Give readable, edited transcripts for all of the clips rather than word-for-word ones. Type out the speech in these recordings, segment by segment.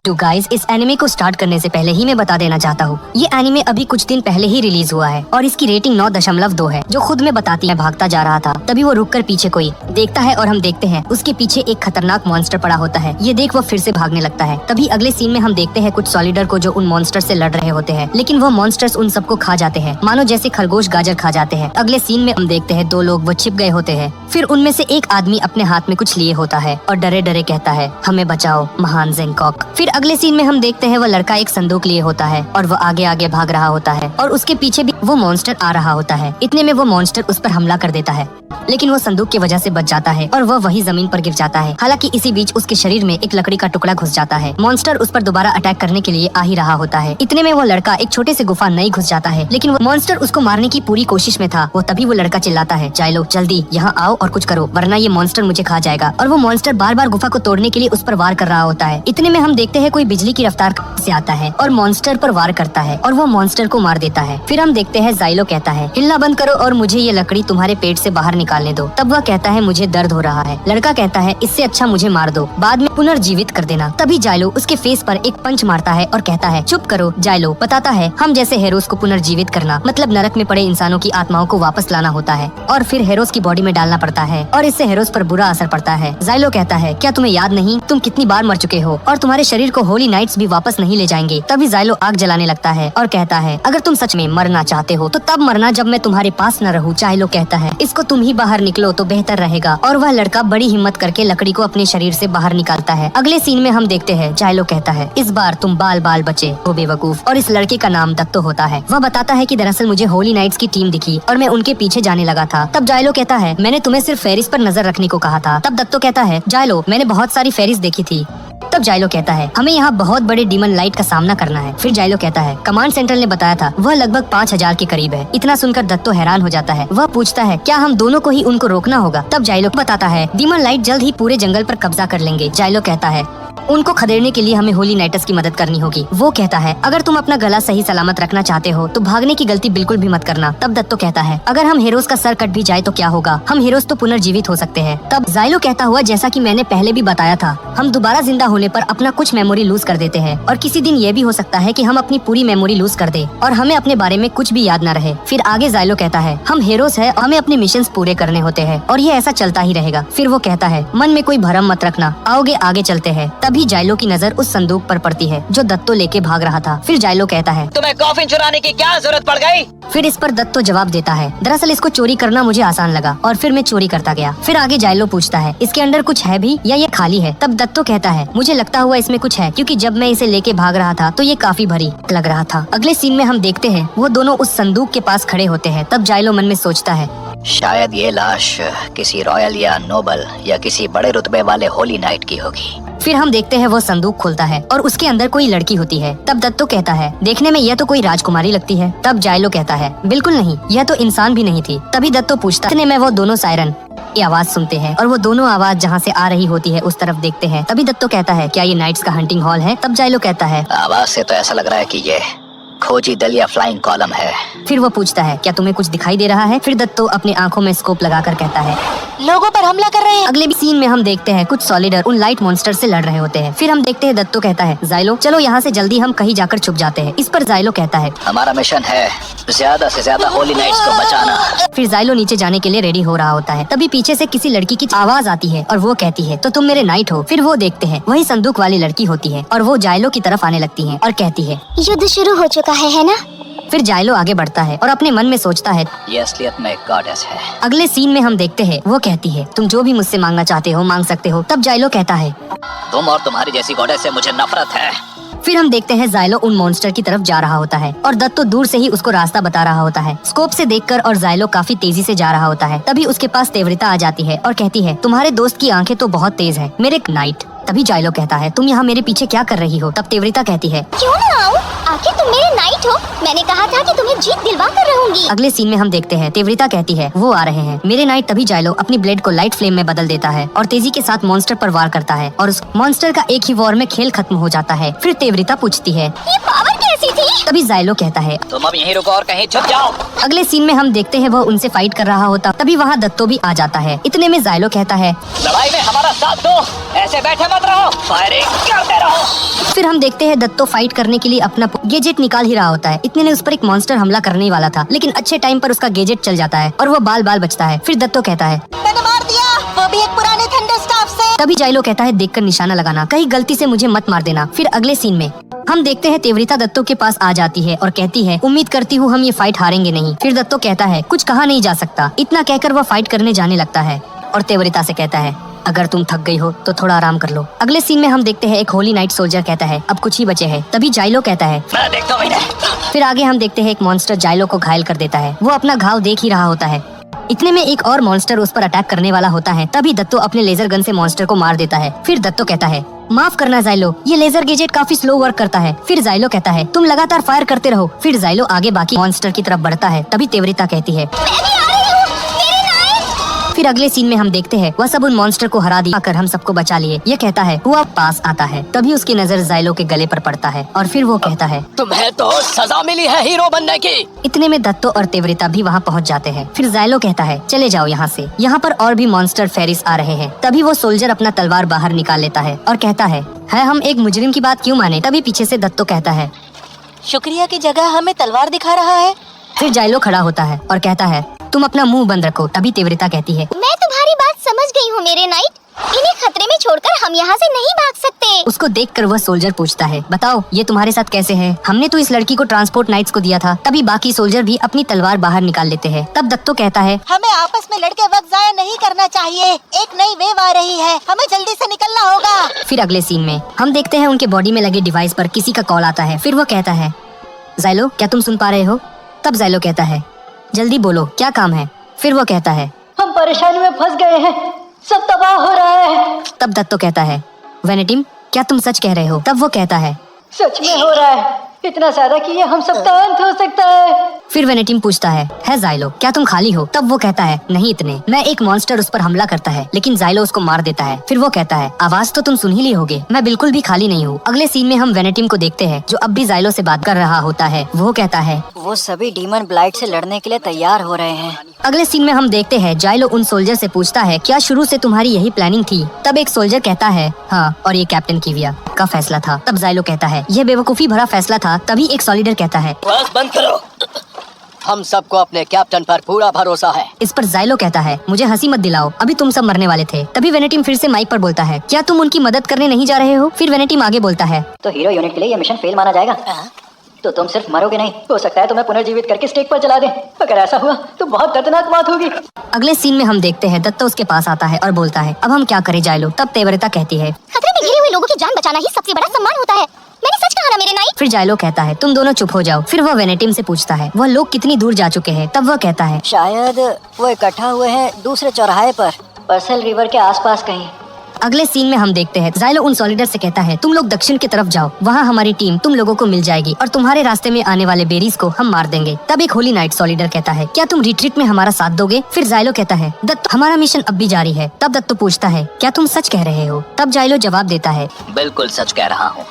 तो गाइस, इस एनिमे को स्टार्ट करने से पहले ही मैं बता देना चाहता हूँ, ये एनिमे अभी कुछ दिन पहले ही रिलीज हुआ है और इसकी रेटिंग 9.2 है, जो खुद में बताती है। भागता जा रहा था, तभी वो रुककर पीछे कोई देखता है और हम देखते हैं उसके पीछे एक खतरनाक मॉन्स्टर पड़ा होता है। ये देख वो फिर से भागने लगता है। तभी अगले सीन में हम देखते हैं कुछ सॉलिडर को जो उन मॉन्स्टर से लड़ रहे होते हैं, लेकिन वो मॉन्स्टर्स उन सबको खा जाते हैं, मानो जैसे खरगोश गाजर खा जाते हैं। अगले सीन में हम देखते हैं दो लोग वो छिप गए होते हैं। फिर उनमें से एक आदमी अपने हाथ में कुछ लिए होता है और डरे डरे कहता है, हमें बचाओ महान जेंकॉक। फिर अगले सीन में हम देखते हैं वो लड़का एक संदूक लिए होता है और वो आगे आगे भाग रहा होता है और उसके पीछे भी वो मॉन्स्टर आ रहा होता है। इतने में वो मॉन्स्टर उस पर हमला कर देता है, लेकिन वो संदूक की वजह से बच जाता है और वो वही जमीन पर गिर जाता है। हालांकि इसी बीच उसके शरीर में एक लकड़ी का टुकड़ा घुस जाता है। मॉन्स्टर उस पर दोबारा अटैक करने के लिए आ ही रहा होता है। इतने में वो लड़का एक छोटे से गुफा नहीं घुस जाता है, लेकिन वो मॉन्स्टर उसको मारने की पूरी कोशिश में था। वो तभी वो लड़का चिल्लाता है, जाइलो जल्दी यहाँ आओ और कुछ करो, वरना ये मॉन्स्टर मुझे खा जाएगा। और वो मॉन्स्टर बार बार गुफा को तोड़ने के लिए उस पर वार कर रहा होता है। इतने में हम देखते हैं कोई बिजली की रफ्तार से आता है और मॉन्स्टर पर वार करता है और वो मॉन्स्टर को मार देता है। फिर हम देखते हैं जाइलो कहता है, हिलना बंद करो और मुझे ये लकड़ी तुम्हारे पेट से बाहर निकालने दो। तब वह कहता है, मुझे दर्द हो रहा है। लड़का कहता है, इससे अच्छा मुझे मार दो, बाद में पुनर्जीवित कर देना। तभी जाइलो उसके फेस पर एक पंच मारता है और कहता है, चुप करो। जाइलो बताता है, हम जैसे हेरोस को पुनर्जीवित करना मतलब नरक में पड़े इंसानों की आत्माओं को वापस लाना होता है और फिर हेरोस की बॉडी में डालना पड़ता है और इससे हेरोस पर बुरा असर पड़ता है। जाइलो कहता है, क्या तुम्हें याद नहीं, तुम कितनी बार मर चुके हो और तुम्हारे शरीर को होली नाइट्स भी वापस नहीं ले जाएंगे। तभी जाइलो आग जलाने लगता है और कहता है, अगर तुम सच में मरना चाहते हो तो तब मरना जब मैं तुम्हारे पास न रहूं। जाइलो कहता है, इसको तुम ही बाहर निकलो तो बेहतर रहेगा। और वह लड़का बड़ी हिम्मत करके लकड़ी को अपने शरीर से बाहर निकालता है। अगले सीन में हम देखते हैं जाइलो कहता है, इस बार तुम बाल बाल बचे हो बेवकूफ। और इस लड़के का नाम दत्तो होता है। वह बताता है कि दरअसल मुझे होली नाइट्स की टीम दिखी और मैं उनके पीछे जाने लगा था। तब जाइलो कहता है, मैंने तुम्हें सिर्फ फेरिस पर नजर रखने को कहा था। तब दत्तो कहता है, जाइलो मैंने बहुत सारी फेरिस देखी थी। तब जाइलो कहता है, हमें यहाँ बहुत बड़े डीमन लाइट का सामना करना है। फिर जाइलो कहता है, कमांड सेंट्रल ने बताया था वह लगभग 5000 के करीब है। इतना सुनकर दत्तो हैरान हो जाता है। वह पूछता है, क्या हम दोनों को ही उनको रोकना होगा? तब जाइलो बताता है, डीमन लाइट जल्द ही पूरे जंगल पर कब्जा कर लेंगे। जाइलो कहता है, उनको खदेड़ने के लिए हमें होली नाइटर्स की मदद करनी होगी। वो कहता है, अगर तुम अपना गला सही सलामत रखना चाहते हो तो भागने की गलती बिल्कुल भी मत करना। तब दत्तो कहता है, अगर हम हेरोस का सर कट भी जाए तो क्या होगा, हम हेरोस तो पुनर्जीवित हो सकते हैं। तब जाइलो कहता हुआ, जैसा कि मैंने पहले भी बताया था, हम दोबारा जिंदा होने पर अपना कुछ मेमोरी लूज कर देते हैं और किसी दिन ये भी हो सकता है कि हम अपनी पूरी मेमोरी लूज कर दे और हमें अपने बारे में कुछ भी याद न रहे। फिर आगे जाइलो कहता है, हम हेरोस है, हमें अपने मिशन पूरे करने होते हैं और ये ऐसा चलता ही रहेगा। फिर वो कहता है, मन में कोई भरम मत रखना, आओगे आगे चलते हैं। तभी जाइलो की नजर उस संदूक पर पड़ती है जो दत्तो लेके भाग रहा था। फिर जाइलो कहता है, तुम्हें कॉफिन चुराने की क्या जरूरत पड़ गई? फिर इस पर दत्तो जवाब देता है, दरअसल इसको चोरी करना मुझे आसान लगा और फिर मैं चोरी करता गया। फिर आगे जाइलो पूछता है, इसके अंदर कुछ है भी या ये खाली है? तब दत्तो कहता है, मुझे लगता हुआ इसमें कुछ है, क्योंकि जब मैं इसे लेके भाग रहा था तो ये काफी भरी लग रहा था। अगले सीन में हम देखते हैं वो दोनों उस संदूक के पास खड़े होते हैं। तब जाइलो मन में सोचता है, शायद ये लाश किसी रॉयल या नोबल या किसी बड़े रुतबे वाले होली नाइट की होगी। फिर हम देखते हैं वो संदूक खुलता है और उसके अंदर कोई लड़की होती है। तब दत्तो कहता है, देखने में यह तो कोई राजकुमारी लगती है। तब जाइलो कहता है, बिल्कुल नहीं, यह तो इंसान भी नहीं थी। तभी दत्तो पूछता है, में वो दोनों सायरन की आवाज सुनते हैं और वो दोनों आवाज जहाँ से आ रही होती है उस तरफ देखते हैं। तभी दत्तो कहता है, क्या ये नाइट्स का हंटिंग हॉल है? तब जाइलो कहता है, आवाज से तो ऐसा लग रहा है कि ये खोजी दल या फ्लाइंग कॉलम है। फिर वो पूछता है, क्या तुम्हें कुछ दिखाई दे रहा है? फिर दत्तो अपने आंखों में स्कोप लगाकर कहता है, लोगों पर हमला कर रहे हैं। अगले सीन में हम देखते हैं कुछ सॉलिडर उन लाइट मॉन्स्टर से लड़ रहे होते हैं। फिर हम देखते हैं दत्तो कहता है, जाइलो चलो यहाँ से जल्दी हम कहीं जाकर छुप जाते हैं। इस पर जाइलो कहता है, हमारा मिशन है ज्यादा से ज्यादा होली नाइट्स को बचाना। फिर जाइलो नीचे जाने के लिए रेडी हो रहा होता है। तभी पीछे से किसी लड़की की आवाज आती है और वो कहती है, तो तुम मेरे नाइट हो? फिर वो देखते हैं वही संदूक वाली लड़की होती है और वो जाइलो की तरफ आने लगती है और कहती है, युद्ध शुरू हो चुका है ना? फिर जाइलो आगे बढ़ता है और अपने मन में सोचता है, ये असलियत में एक गॉडेस है। अगले सीन में हम देखते हैं वो कहती है, तुम जो भी मुझसे मांगना चाहते हो मांग सकते हो। तब जाइलो कहता है, तुम और तुम्हारी जैसी गॉडेस से मुझे नफरत है। फिर हम देखते हैं जाइलो उन मॉन्स्टर की तरफ जा रहा होता है और दत्तो दूर से ही उसको रास्ता बता रहा होता है स्कोप से देखकर। और जाइलो काफी तेजी से जा रहा होता है। तभी उसके पास तेवरिता आ जाती है और कहती है, तुम्हारे दोस्त की आंखें तो बहुत तेज है मेरे नाइट। तभी जाइलो कहता है, तुम यहाँ मेरे पीछे क्या कर रही हो? तब तेवरिता कहती है, क्यों ना आऊं? आखिर तुम मेरे नाइट हो। मैंने कहा था कि तुम्हें जीत दिलवा कर रहूंगी। अगले सीन में हम देखते हैं तेवरिता कहती है वो आ रहे हैं। मेरे नाइट तभी जाइलो अपनी ब्लेड को लाइट फ्लेम में बदल देता है और तेजी के साथ मॉन्स्टर पर वार करता है और उस मॉन्स्टर का एक ही वॉर में खेल खत्म हो जाता है। फिर तेवरिता पूछती है ये पावर कैसी थी? तभी जाइलो कहता है तुम अब यहीं रुको और कहीं छुप जाओ। अगले सीन में हम देखते हैं वह उनसे फाइट कर रहा होता तभी वहाँ दत्तो भी आ जाता है। इतने में जाइलो कहता है लड़ाई में हमारा साथ दो, ऐसे बैठे मत रहो, फायरिंग करते रहो। फिर हम देखते हैं दत्तो फाइट करने के लिए अपना गैजेट निकाल ही रहा होता है। इतने में उस पर एक मॉन्स्टर हमला करने वाला था, लेकिन अच्छे टाइम पर उसका गैजेट चल जाता है और वो बाल बाल बचता है। फिर दत्तो कहता है मैंने मार दिया, वो भी एक पुराने थंडर स्टाफ से। तभी जाइलो कहता है देखकर निशाना लगाना, कहीं गलती से मुझे मत मार देना। फिर अगले सीन में हम देखते हैं तेवरिता दत्तो के पास आ जाती है और कहती है उम्मीद करती हूँ हम ये फाइट हारेंगे नहीं। फिर दत्तो कहता है कुछ कहा नहीं जा सकता। इतना कहकर वह फाइट करने जाने लगता है और तेवरिता से कहता है अगर तुम थक गई हो तो थोड़ा आराम कर लो। अगले सीन में हम देखते हैं एक होली नाइट सोल्जर कहता है अब कुछ ही बचे हैं। तभी जाइलो कहता है मैं देखता हूँ इन्हें। फिर आगे हम देखते हैं एक मॉन्स्टर जाइलो को घायल कर देता है। वो अपना घाव देख ही रहा होता है। इतने में एक और मॉन्स्टर उस पर अटैक करने वाला होता है। तभी दत्तो अपने लेजर गन से मॉन्स्टर को मार देता है। फिर दत्तो कहता है माफ करना जाइलो, ये लेजर गैजेट काफी स्लो वर्क करता है। फिर जाइलो कहता है तुम लगातार फायर करते रहो। फिर जाइलो आगे बाकी मॉन्स्टर की तरफ बढ़ता है। तभी तेवरिता कहती है फिर अगले सीन में हम देखते हैं वह सब उन मॉन्स्टर को हरा दिया कर हम सबको बचा लिए। ये कहता है वो अब पास आता है। तभी उसकी नजर जाइलो के गले पर पड़ता है और फिर वो कहता है तुम्हें तो सजा मिली है हीरो बनने की। इतने में दत्तो और तेवरिता भी वहाँ पहुँच जाते हैं। फिर जाइलो कहता है चले जाओ यहाँ से, यहाँ पर और भी मॉन्स्टर फेरिस आ रहे हैं। तभी वो सोल्जर अपना तलवार बाहर निकाल लेता है और कहता है हम एक मुजरिम की बात क्यों माने। तभी पीछे से दत्तो कहता है शुक्रिया की जगह हमें तलवार दिखा रहा है। फिर जाइलो खड़ा होता है और कहता है तुम अपना मुंह बंद रखो। तभी तेवरिता कहती है मैं तुम्हारी बात समझ गई हूँ मेरे नाइट, इन्हें खतरे में छोड़कर हम यहाँ से नहीं भाग सकते। उसको देखकर वह सोल्जर पूछता है बताओ ये तुम्हारे साथ कैसे है, हमने तो इस लड़की को ट्रांसपोर्ट नाइट्स को दिया था। तभी बाकी सोल्जर भी अपनी तलवार बाहर निकाल लेते हैं। तब दत्तो कहता है हमें आपस में लड़के वक्त जाया नहीं करना चाहिए, एक नई वेव आ रही है, हमें जल्दी से निकलना होगा। फिर अगले सीन में हम देखते हैं उनके बॉडी में लगे डिवाइस पर किसी का कॉल आता है। फिर वो कहता है जाइलो क्या तुम सुन पा रहे हो। तब जाइलो कहता है जल्दी बोलो क्या काम है। फिर वो कहता है हम परेशानी में फंस गए हैं, सब तबाह हो रहा है। तब दत्तो कहता है वेनेटिम क्या तुम सच कह रहे हो। तब वो कहता है सच में हो रहा है, इतना ज्यादा कि ये हम सबका अंत हो सकता है। फिर वेनेटिम पूछता है जाइलो क्या तुम खाली हो। तब वो कहता है नहीं इतने मैं एक मॉन्स्टर उस पर हमला करता है, लेकिन जाइलो उसको मार देता है। फिर वो कहता है आवाज तो तुम सुन ही लिए होगे, मैं बिल्कुल भी खाली नहीं हूँ। अगले सीन में हम वेनेटिम को देखते हैं जो अब भी जाइलो से बात कर रहा होता है। वो कहता है वो सभी डीमन ब्लाइट से लड़ने के लिए तैयार हो रहे हैं। अगले सीन में हम देखते हैं जाइलो उन सोल्जर से पूछता है क्या शुरू से तुम्हारी यही प्लानिंग थी। तब एक सोल्जर कहता है हाँ, और ये कैप्टन किविया का फैसला था। तब जाइलो कहता है यह बेवकूफी भरा फैसला था। तभी एक सॉलिडर कहता है बस बंद करो, हम सबको अपने कैप्टन पर पूरा भरोसा है। इस पर जाइलो कहता है मुझे हंसी मत दिलाओ, अभी तुम सब मरने वाले थे। तभी वेनेटिम फिर से माइक पर बोलता है क्या तुम उनकी मदद करने नहीं जा रहे हो। फिर वेनेटिम आगे बोलता है तो हीरो यूनिट के लिए ये मिशन फेल माना जाएगा। तो तुम सिर्फ मरोगे नहीं, हो सकता है तुम्हें पुनर्जीवित करके स्टेक पर जला दें। अगर ऐसा हुआ तो बहुत दर्दनाक मौत होगी। अगले सीन में हम देखते हैं दत्तो उसके पास आता है और बोलता है अब हम क्या करें जाइलो। तब तेवरिता कहती है खतरे में घिरे हुए लोगों की जान बचाना ही सबसे बड़ा सम्मान होता है। मैंने सच कहा ना मेरे नाइट। फिर जाइलो कहता है तुम दोनों चुप हो जाओ। फिर वह वेनेटिम से पूछता है वह लोग कितनी दूर जा चुके हैं। तब वह कहता है शायद वो इकट्ठा हुए हैं दूसरे चौराहे पर, पर्सल रिवर के आसपास कहीं। अगले सीन में हम देखते हैं जाइलो उन सॉलिडर से कहता है तुम लोग दक्षिण की तरफ जाओ, वहाँ हमारी टीम तुम लोगों को मिल जाएगी और तुम्हारे रास्ते में आने वाले बेरीज को हम मार देंगे। तब एक होली नाइट सॉलिडर कहता है क्या तुम रिट्रीट में हमारा साथ दोगे। फिर जाइलो कहता है दत्तो हमारा मिशन अब भी जारी है। तब दत्तो पूछता है क्या तुम सच कह रहे हो। तब जाइलो जवाब देता है बिल्कुल सच कह रहा हूँ,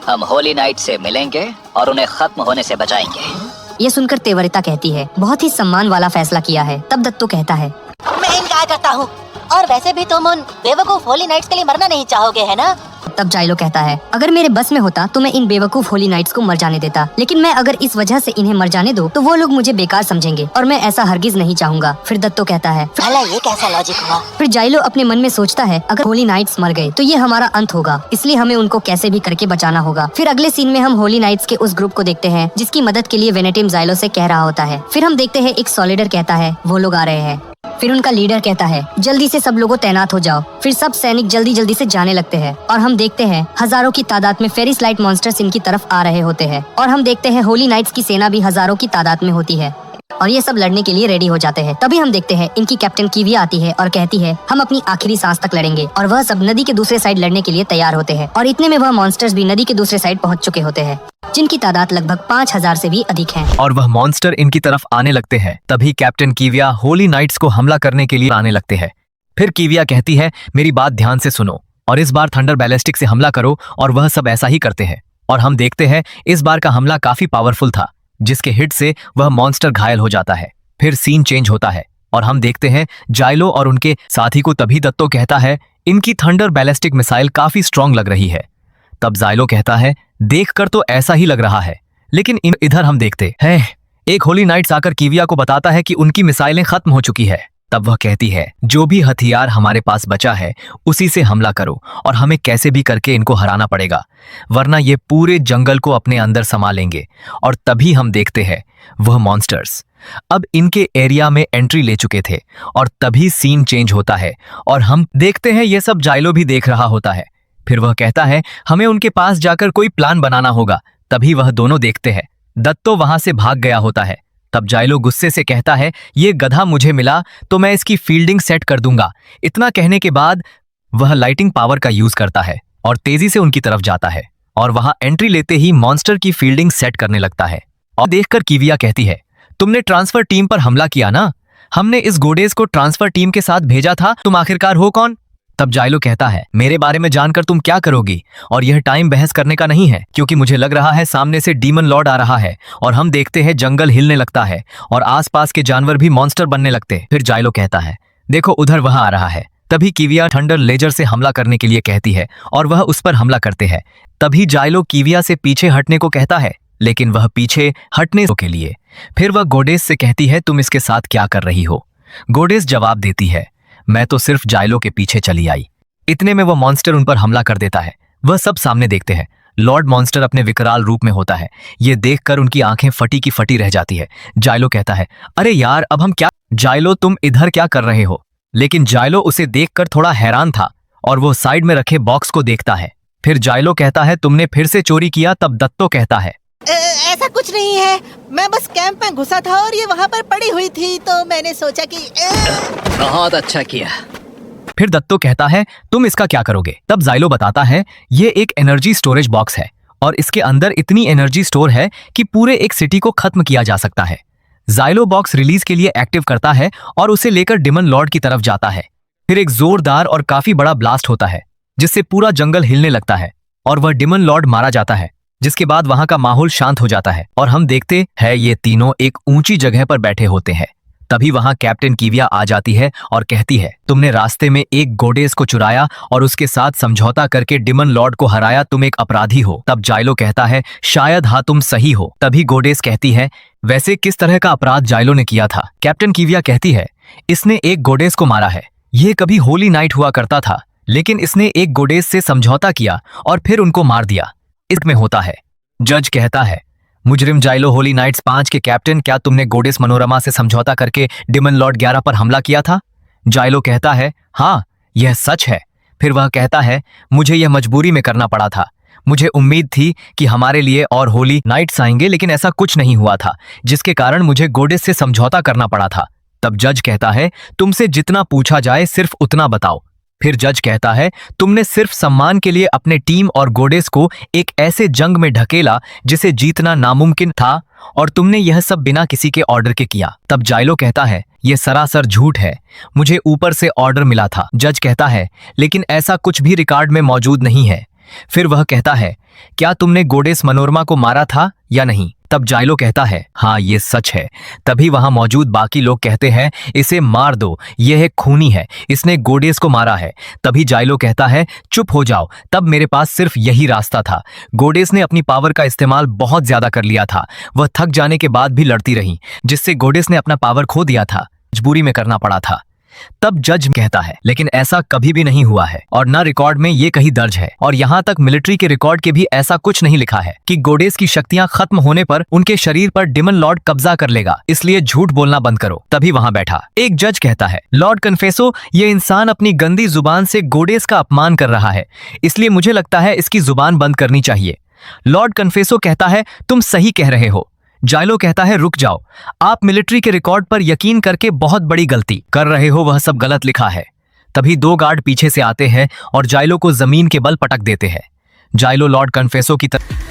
हम होली नाइट से मिलेंगे और उन्हें खत्म होने से बचाएंगे। ये सुनकर तेवरिता कहती है बहुत ही सम्मान वाला फैसला किया है। तब दत्तो कहता है मैं इनकार करता हूँ, और वैसे भी तुम उन बेवकूफ होली नाइट्स के लिए मरना नहीं चाहोगे है ना। तब जाइलो कहता है अगर मेरे बस में होता तो मैं इन बेवकूफ होली नाइट्स को मर जाने देता, लेकिन मैं अगर इस वजह से इन्हें मर जाने दो तो वो लोग मुझे बेकार समझेंगे और मैं ऐसा हरगिज नहीं चाहूंगा। फिर दत्तो कहता है भला ये कैसा लॉजिक हुआ। फिर जाइलो अपने मन में सोचता है अगर होली नाइट्स मर गए तो ये हमारा अंत होगा, इसलिए हमें उनको कैसे भी करके बचाना होगा। फिर अगले सीन में हम होली नाइट्स के उस ग्रुप को देखते हैं जिसकी मदद के लिए वेनेटिम जाइलो से कह रहा होता है। फिर हम देखते हैं एक सॉलिडर कहता है वो लोग आ रहे हैं। फिर उनका लीडर कहता है जल्दी से सब लोगों तैनात हो जाओ। फिर सब सैनिक जल्दी जल्दी से जाने लगते हैं और हम देखते हैं हजारों की तादाद में फेरिस लाइट मॉन्स्टर्स इनकी तरफ आ रहे होते हैं और हम देखते हैं होली नाइट्स की सेना भी हजारों की तादाद में होती है और ये सब लड़ने के लिए रेडी हो जाते हैं। तभी हम देखते हैं इनकी कैप्टन किविया आती है और कहती है हम अपनी आखिरी सांस तक लड़ेंगे और वह सब नदी के दूसरे साइड लड़ने के लिए तैयार होते हैं और इतने में वह मॉन्स्टर्स भी नदी के दूसरे साइड पहुंच चुके होते हैं जिनकी तादाद लगभग 5000 से भी अधिक है। और वह मॉन्स्टर इनकी तरफ आने लगते हैं। तभी कैप्टन कीविया होली नाइट्स को हमला करने के लिए आने लगते हैं। फिर कीविया कहती है, मेरी बात ध्यान से सुनो और इस बार थंडर बैलिस्टिक से हमला करो। और वह सब ऐसा ही करते हैं और हम देखते हैं इस बार का हमला काफी पावरफुल था, जिसके हिट से वह मॉन्स्टर घायल हो जाता है। फिर सीन चेंज होता है और हम देखते हैं जाइलो और उनके साथी को। तभी दत्तो कहता है, इनकी थंडर बैलिस्टिक मिसाइल काफी स्ट्रांग लग रही है। तब जाइलो कहता है, देखकर तो ऐसा ही लग रहा है, लेकिन इधर हम देखते हैं एक होली नाइट्स आकर कीविया को बताता है कि उनकी मिसाइलें खत्म हो चुकी है। तब वह कहती है, जो भी हथियार हमारे पास बचा है उसी से हमला करो और हमें कैसे भी करके इनको हराना पड़ेगा, वरना ये पूरे जंगल को अपने अंदर समा लेंगे। और तभी हम देखते हैं वह मॉन्स्टर्स अब इनके एरिया में एंट्री ले चुके थे। और तभी सीन चेंज होता है और हम देखते हैं ये सब जाइलो भी देख रहा होता है। फिर वह कहता है, हमें उनके पास जाकर कोई प्लान बनाना होगा। तभी वह दोनों देखते हैं दत्तो वहां से भाग गया होता है। तब जाइलो गुस्से से कहता है, ये गधा मुझे मिला तो मैं इसकी फील्डिंग सेट कर दूंगा। इतना कहने के बाद वह लाइटिंग पावर का यूज करता है और तेजी से उनकी तरफ जाता है और वहां एंट्री लेते ही मॉन्स्टर की फील्डिंग सेट करने लगता है। और देखकर कीविया कहती है, तुमने ट्रांसफर टीम पर हमला किया ना, हमने इस गोडेस को ट्रांसफर टीम के साथ भेजा था, तुम आखिरकार हो कौन? तब जाइलो कहता है, मेरे बारे में जानकर तुम क्या करोगी, और यह टाइम बहस करने का नहीं है, क्योंकि मुझे लग रहा है सामने से डीमन लॉर्ड आ रहा है। और हम देखते हैं जंगल हिलने लगता है और आसपास के जानवर भी मॉन्स्टर बनने लगते। फिर जाइलो कहता है, देखो उधर वहां आ रहा है। तभी कीविया थंडर लेजर से हमला करने के लिए कहती है और वह उस पर हमला करते हैं। तभी जाइलो कीविया से पीछे हटने को कहता है, लेकिन वह पीछे हटने के लिए फिर वह गोडेस से कहती है, तुम इसके साथ क्या कर रही हो? गोडेस जवाब देती है, मैं तो सिर्फ जाइलो के पीछे चली आई। इतने में वह मॉन्स्टर उन पर हमला कर देता है। वह सब सामने देखते हैं। लॉर्ड मॉन्स्टर अपने विकराल रूप में होता है। ये देखकर उनकी आंखें फटी की फटी रह जाती है। जाइलो कहता है, अरे यार अब हम क्या? जाइलो तुम इधर क्या कर रहे हो? लेकिन जाइलो उसे देखकर थोड़ा हैरान था और वो साइड में रखे बॉक्स को देखता है। फिर जाइलो कहता है, तुमने फिर से चोरी किया? तब दत्तो कहता है, ऐसा कुछ नहीं है, मैं बस कैंप में घुसा था और ये वहाँ पर पड़ी हुई थी तो मैंने सोचा कि बहुत अच्छा किया। फिर दत्तो कहता है, तुम इसका क्या करोगे? तब जाइलो बताता है, ये एक एनर्जी स्टोरेज बॉक्स है और इसके अंदर इतनी एनर्जी स्टोर है कि पूरे एक सिटी को खत्म किया जा सकता है। जाइलो बॉक्स रिलीज के लिए एक्टिव करता है और उसे लेकर डिमन लॉर्ड की तरफ जाता है। फिर एक जोरदार और काफी बड़ा ब्लास्ट होता है जिससे पूरा जंगल हिलने लगता है और वह डिमन लॉर्ड मारा जाता है, जिसके बाद वहां का माहौल शांत हो जाता है और हम देखते हैं ये तीनों एक ऊंची जगह पर बैठे होते हैं। तभी वहां कैप्टन कीविया आ जाती है और कहती है, तुमने रास्ते में एक गोडेस को चुराया और उसके साथ समझौता करके डिमन लॉर्ड को हराया, तुम एक अपराधी हो। तब जाइलो कहता है, शायद हाँ तुम सही हो। तभी गोडेस कहती है, वैसे किस तरह का अपराध जाइलो ने किया था? कैप्टन कीविया कहती है, इसने एक गोडेस को मारा है। यह कभी होली नाइट हुआ करता था, लेकिन इसने एक गोडेस से समझौता किया और फिर उनको मार दिया। इसमें होता है। जज कहता है, मुजरिम जाइलो होली नाइट्स 5 के कैप्टन, क्या तुमने गोडेस मनोरमा से समझौता करके डिमन लॉर्ड 11 पर हमला किया था? जाइलो कहता है, हाँ यह सच है। फिर वह कहता है, मुझे यह मजबूरी में करना पड़ा था। मुझे उम्मीद थी कि हमारे लिए और होली नाइट्स आएंगे, लेकिन ऐसा कुछ नहीं हुआ था, जिसके कारण मुझे गोडेस से समझौता करना पड़ा था। तब जज कहता है, तुमसे जितना पूछा जाए सिर्फ उतना बताओ। फिर जज कहता है, तुमने सिर्फ सम्मान के लिए अपने टीम और गोडेस को एक ऐसे जंग में ढकेला जिसे जीतना नामुमकिन था, और तुमने यह सब बिना किसी के ऑर्डर के किया। तब जाइलो कहता है, यह सरासर झूठ है, मुझे ऊपर से ऑर्डर मिला था। जज कहता है, लेकिन ऐसा कुछ भी रिकॉर्ड में मौजूद नहीं है। फिर वह कहता है, क्या तुमने गोडेस मनोरमा को मारा था या नहीं? तब जाइलो कहता है, हाँ ये सच है। तभी वहां मौजूद बाकी लोग कहते हैं, इसे मार दो, यह एक खूनी है, इसने गोडेस को मारा है। तभी जाइलो कहता है, चुप हो जाओ, तब मेरे पास सिर्फ यही रास्ता था। गोडेस ने अपनी पावर का इस्तेमाल बहुत ज्यादा कर लिया था। वह थक जाने के बाद भी लड़ती रही, जिससे गोडेस ने अपना पावर खो दिया था। मजबूरी में करना पड़ा था। तब जज कहता है, लेकिन ऐसा कभी भी नहीं हुआ है और ना रिकॉर्ड में ये कहीं दर्ज है, और यहाँ तक मिलिट्री के रिकॉर्ड के भी ऐसा कुछ नहीं लिखा है कि गोडेस की शक्तियां खत्म होने पर उनके शरीर पर डिमन लॉर्ड कब्जा कर लेगा, इसलिए झूठ बोलना बंद करो। तभी वहां बैठा एक जज कहता है, लॉर्ड कन्फेसो, ये इंसान अपनी गंदी जुबान से गोडेस का अपमान कर रहा है, इसलिए मुझे लगता है इसकी जुबान बंद करनी चाहिए। लॉर्ड कन्फेसो कहता है, तुम सही कह रहे हो। जाइलो कहता है, रुक जाओ, आप मिलिट्री के रिकॉर्ड पर यकीन करके बहुत बड़ी गलती कर रहे हो, वह सब गलत लिखा है। तभी 2 गार्ड पीछे से आते हैं और जाइलो को जमीन के बल पटक देते हैं। जाइलो लॉर्ड कन्फेसो की तरफ